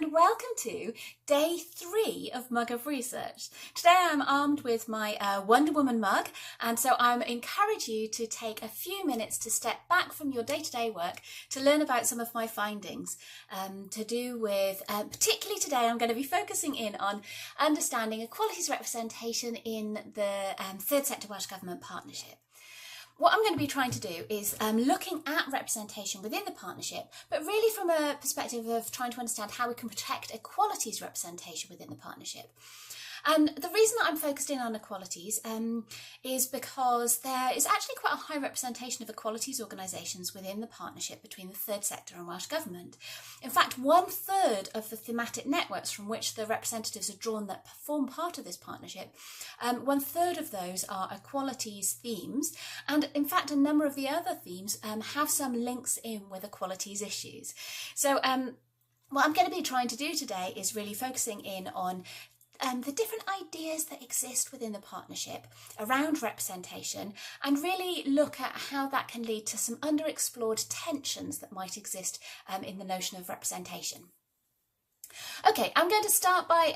and welcome to day 3 of Mug of Research. Today I'm armed with my Wonder Woman mug, and so I encourage you to take a few minutes to step back from your day-to-day work to learn about some of my findings to do with, particularly today I'm going to be focusing in on understanding equalities representation in the third sector Welsh Government partnership. What I'm going to be trying to do is looking at representation within the partnership, but really from a perspective of trying to understand how we can protect equalities representation within the partnership. And the reason that I'm focused in on equalities is because there is actually quite a high representation of equalities organisations within the partnership between the third sector and Welsh Government. In fact, 1/3 of the thematic networks from which the representatives are drawn that form part of this partnership, 1/3 of those are equalities themes, and in fact a number of the other themes have some links in with equalities issues. So what I'm going to be trying to do today is really focusing in on the different ideas that exist within the partnership around representation, and really look at how that can lead to some underexplored tensions that might exist in the notion of representation. Okay, I'm going to start by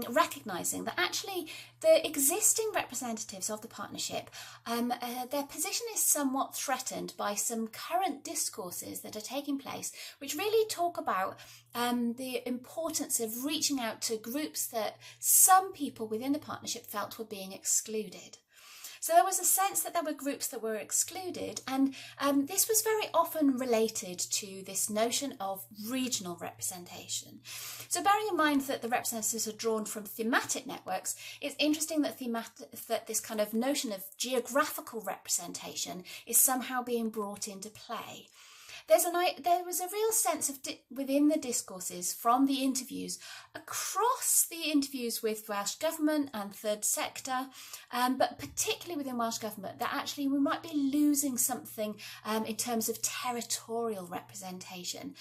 recognising that actually the existing representatives of the partnership, their position is somewhat threatened by some current discourses that are taking place, which really talk about the importance of reaching out to groups that some people within the partnership felt were being excluded. So there was a sense that there were groups that were excluded, and this was very often related to this notion of regional representation. So bearing in mind that the representatives are drawn from thematic networks, it's interesting that this kind of notion of geographical representation is somehow being brought into play. There was a real sense of within the discourses from the interviews, across the interviews with Welsh Government and third sector, but particularly within Welsh Government, that actually we might be losing something in terms of territorial representation.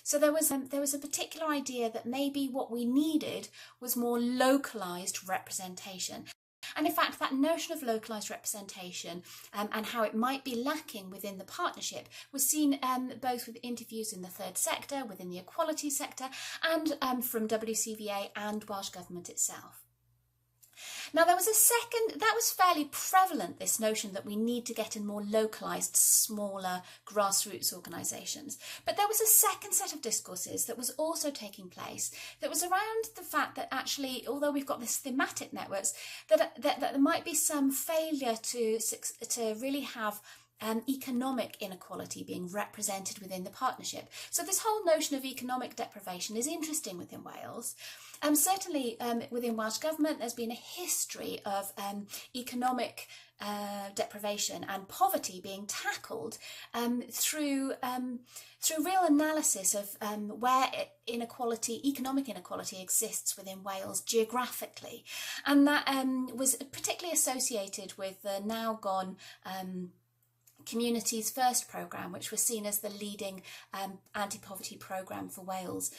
So there was a particular idea that maybe what we needed was more localised representation. And in fact, that notion of localised representation and how it might be lacking within the partnership was seen both with interviews in the third sector, within the equality sector, and from WCVA and Welsh Government itself. Now there was a second, that was fairly prevalent, this notion that we need to get in more localised, smaller grassroots organisations. But there was a second set of discourses that was also taking place that was around the fact that actually, although we've got this thematic networks, that there might be some failure to really have economic inequality being represented within the partnership. So this whole notion of economic deprivation is interesting within Wales. Certainly within Welsh Government there's been a history of economic deprivation and poverty being tackled through real analysis of where economic inequality exists within Wales geographically, and that was particularly associated with the now gone Communities First programme, which was seen as the leading anti-poverty programme for Wales.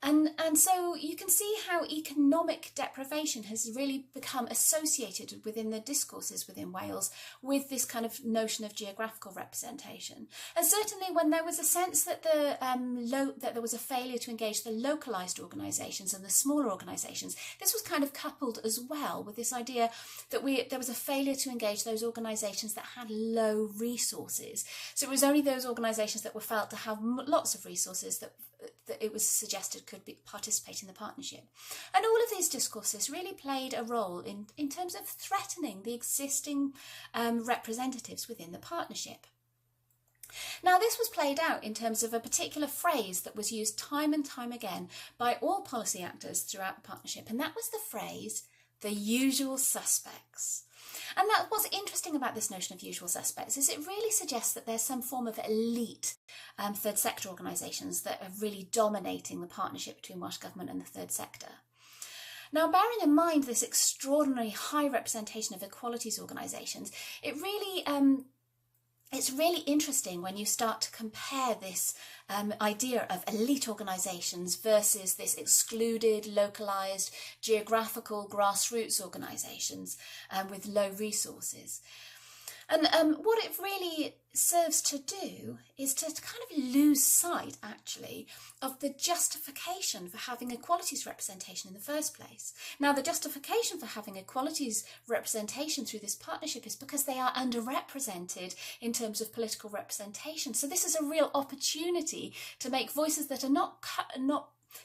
And so you can see how economic deprivation has really become associated within the discourses within Wales with this kind of notion of geographical representation. And certainly when there was a sense that that there was a failure to engage the localised organisations and the smaller organisations, this was kind of coupled as well with this idea that there was a failure to engage those organisations that had low resources. So it was only those organisations that were felt to have lots of resources that it was suggested could participate in the partnership. And all of these discourses really played a role in terms of threatening the existing representatives within the partnership. Now this was played out in terms of a particular phrase that was used time and time again by all policy actors throughout the partnership, and that was the phrase, the usual suspects. And what's interesting about this notion of usual suspects is it really suggests that there's some form of elite third sector organisations that are really dominating the partnership between Welsh Government and the third sector. Now, bearing in mind this extraordinary high representation of equalities organisations, it's really interesting when you start to compare this idea of elite organisations versus this excluded, localised, geographical grassroots organisations with low resources. And what it really serves to do is to kind of lose sight, actually, of the justification for having equalities representation in the first place. Now, the justification for having equalities representation through this partnership is because they are underrepresented in terms of political representation. So this is a real opportunity to make voices that are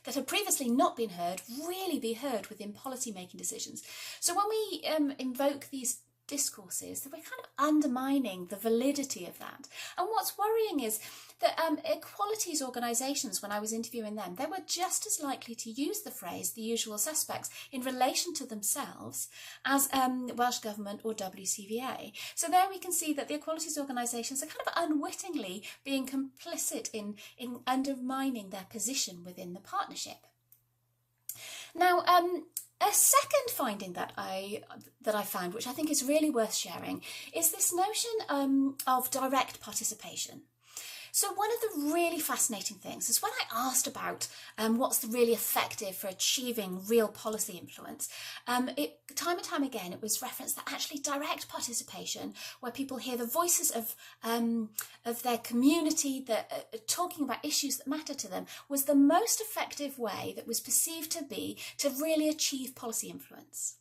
that have previously not been heard really be heard within policy making decisions. So when we invoke these discourses, that we're kind of undermining the validity of that. And what's worrying is that equalities organisations, when I was interviewing them, they were just as likely to use the phrase the usual suspects in relation to themselves as Welsh Government or WCVA. So there we can see that the equalities organisations are kind of unwittingly being complicit in undermining their position within the partnership. Now, a second finding that I found, which I think is really worth sharing, is this notion of direct participation. So one of the really fascinating things is when I asked about what's really effective for achieving real policy influence, time and time again it was referenced that actually direct participation, where people hear the voices of their community that talking about issues that matter to them, was the most effective way that was perceived to be to really achieve policy influence.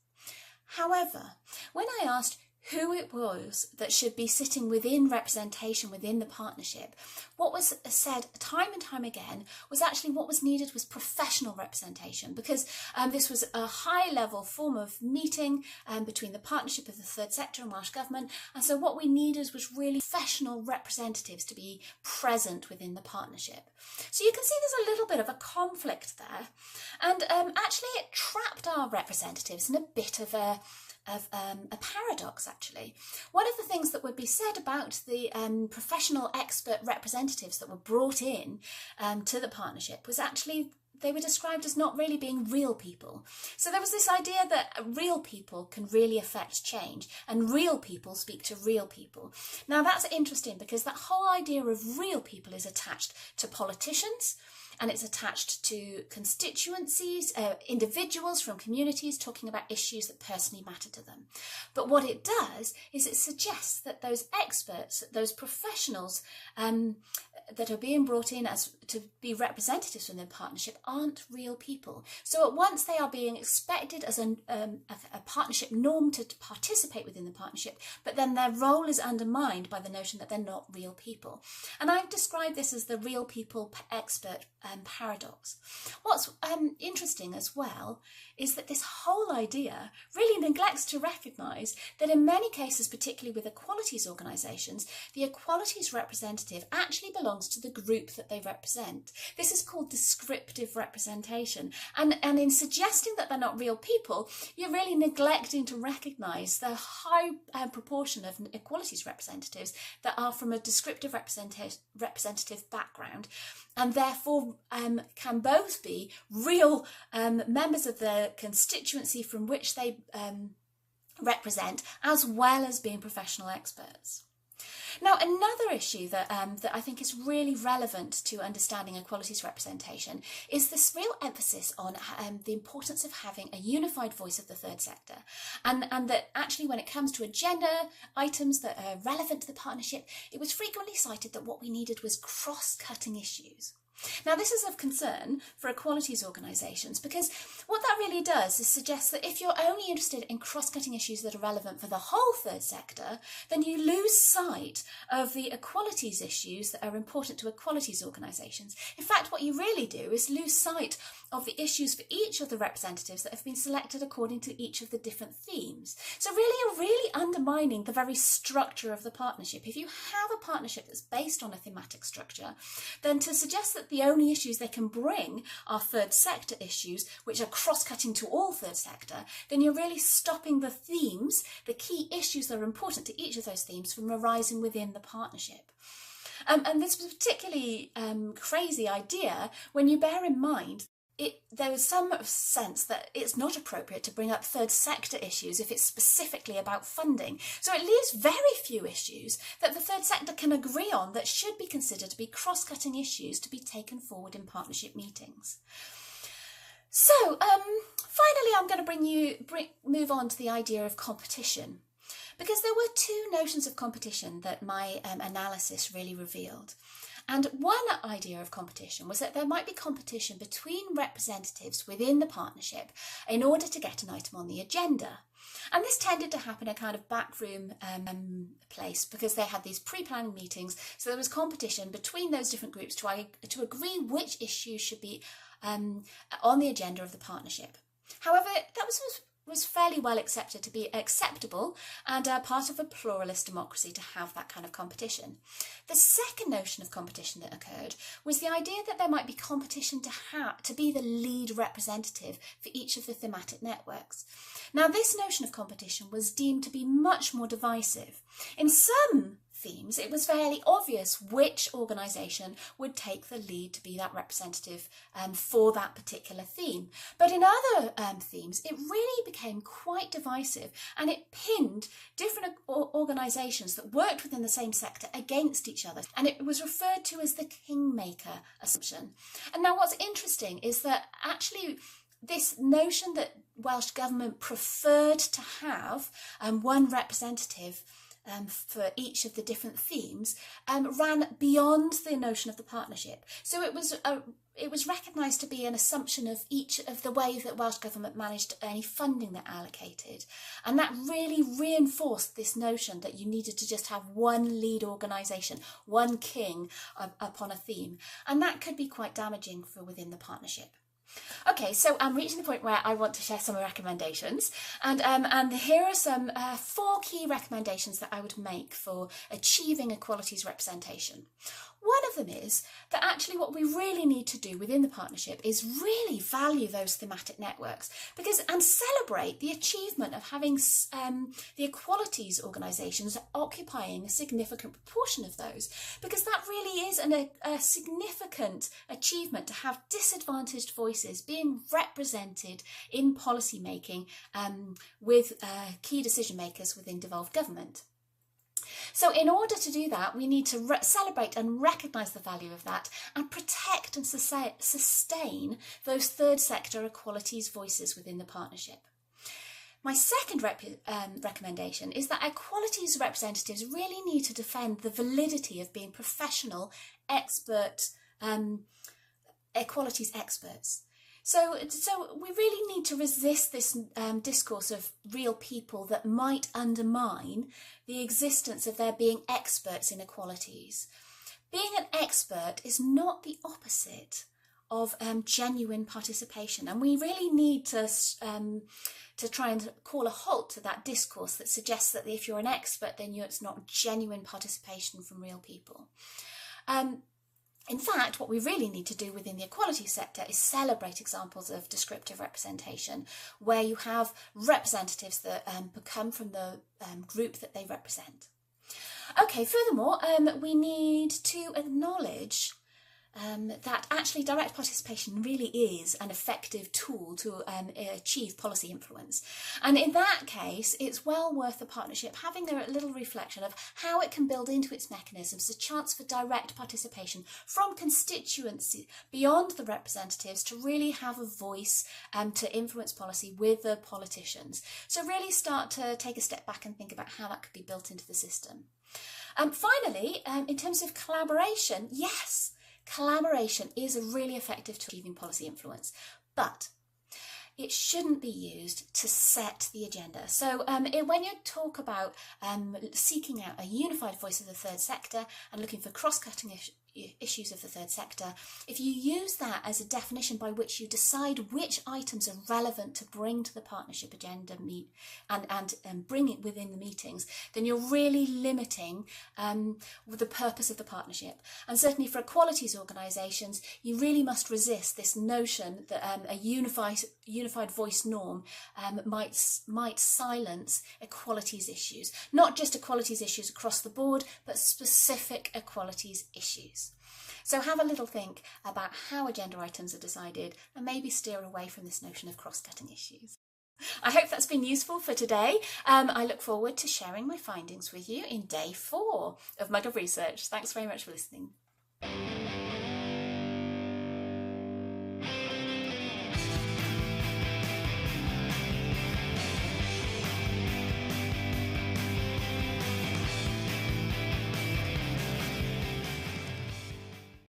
However, when I asked who it was that should be sitting within representation within the partnership, what was said time and time again was actually what was needed was professional representation, because this was a high-level form of meeting between the partnership of the third sector and Welsh Government, and so what we needed was really professional representatives to be present within the partnership. So you can see there's a little bit of a conflict there, and actually it trapped our representatives in a bit of a paradox, actually. One of the things that would be said about the professional expert representatives that were brought in to the partnership was actually they were described as not really being real people. So there was this idea that real people can really affect change and real people speak to real people. Now that's interesting because that whole idea of real people is attached to politicians, and it's attached to constituencies, individuals from communities talking about issues that personally matter to them. But what it does is it suggests that those experts, those professionals that are being brought in as to be representatives from the partnership aren't real people. So at once they are being expected as a partnership norm to participate within the partnership, but then their role is undermined by the notion that they're not real people. And I've described this as the real people expert paradox. What's interesting as well is that this whole idea really neglects to recognise that in many cases, particularly with equalities organisations, the equalities representative actually belongs to the group that they represent. This is called descriptive representation, and in suggesting that they're not real people, you're really neglecting to recognise the high proportion of equalities representatives that are from a descriptive representative background, and therefore can both be real members of the constituency from which they represent, as well as being professional experts. Now, another issue that I think is really relevant to understanding equalities representation is this real emphasis on the importance of having a unified voice of the third sector, and that actually when it comes to agenda items that are relevant to the partnership, it was frequently cited that what we needed was cross-cutting issues. Now, this is of concern for equalities organisations because what that really does is suggest that if you're only interested in cross-cutting issues that are relevant for the whole third sector, then you lose sight of the equalities issues that are important to equalities organisations. In fact, what you really do is lose sight of the issues for each of the representatives that have been selected according to each of the different themes. So really, you're really undermining the very structure of the partnership. If you have a partnership that's based on a thematic structure, then to suggest that the only issues they can bring are third sector issues, which are cross-cutting to all third sector, then you're really stopping the themes, the key issues that are important to each of those themes from arising within the partnership. And this was a particularly crazy idea when you bear in mind there was some sense that it's not appropriate to bring up third sector issues if it's specifically about funding. So it leaves very few issues that the third sector can agree on that should be considered to be cross-cutting issues to be taken forward in partnership meetings. So finally, I'm going to move on to the idea of competition. Because there were two notions of competition that my analysis really revealed. And one idea of competition was that there might be competition between representatives within the partnership in order to get an item on the agenda. And this tended to happen in a kind of backroom place because they had these pre-planning meetings. So there was competition between those different groups to agree which issues should be on the agenda of the partnership. However, that was fairly well accepted to be acceptable and part of a pluralist democracy to have that kind of competition. The second notion of competition that occurred was the idea that there might be competition to be the lead representative for each of the thematic networks. Now, this notion of competition was deemed to be much more divisive. In some themes, it was fairly obvious which organisation would take the lead to be that representative for that particular theme. But in other themes, it really became quite divisive, and it pinned different organisations that worked within the same sector against each other. And it was referred to as the kingmaker assumption. And now what's interesting is that actually this notion that Welsh Government preferred to have one representative for each of the different themes ran beyond the notion of the partnership. So it was recognised to be an assumption of each of the ways that Welsh Government managed any funding that allocated. And that really reinforced this notion that you needed to just have one lead organisation, one king upon a theme. And that could be quite damaging for within the partnership. Okay, so I'm reaching the point where I want to share some recommendations, and here are some 4 key recommendations that I would make for achieving equalities representation. One of them is that actually what we really need to do within the partnership is really value those thematic networks and celebrate the achievement of having the equalities organisations occupying a significant proportion of those, because that really is a significant achievement to have disadvantaged voices being represented in policy making with key decision makers within devolved government. So in order to do that, we need to celebrate and recognise the value of that and protect and sustain those third sector equalities voices within the partnership. My second recommendation is that equalities representatives really need to defend the validity of being professional, expert, equalities experts. So we really need to resist this discourse of real people that might undermine the existence of there being experts in equalities. Being an expert is not the opposite of genuine participation, and we really need to try and call a halt to that discourse that suggests that if you're an expert, then it's not genuine participation from real people. In fact, what we really need to do within the equality sector is celebrate examples of descriptive representation, where you have representatives that come from the group that they represent. Okay, furthermore, we need to acknowledge that actually direct participation really is an effective tool to achieve policy influence. And in that case, it's well worth the partnership having a little reflection of how it can build into its mechanisms a chance for direct participation from constituency beyond the representatives to really have a voice to influence policy with the politicians. So really start to take a step back and think about how that could be built into the system. Finally, in terms of collaboration, yes, collaboration is a really effective tool for achieving policy influence, but it shouldn't be used to set the agenda. So when you talk about seeking out a unified voice of the third sector and looking for cross-cutting issues of the third sector, if you use that as a definition by which you decide which items are relevant to bring to the partnership agenda and bring it within the meetings, then you're really limiting the purpose of the partnership. And certainly for equalities organisations, you really must resist this notion that a unified voice norm might silence equalities issues, not just equalities issues across the board, but specific equalities issues. So have a little think about how agenda items are decided and maybe steer away from this notion of cross-cutting issues. I hope that's been useful for today. I look forward to sharing my findings with you in day 4 of Mug of Research. Thanks very much for listening.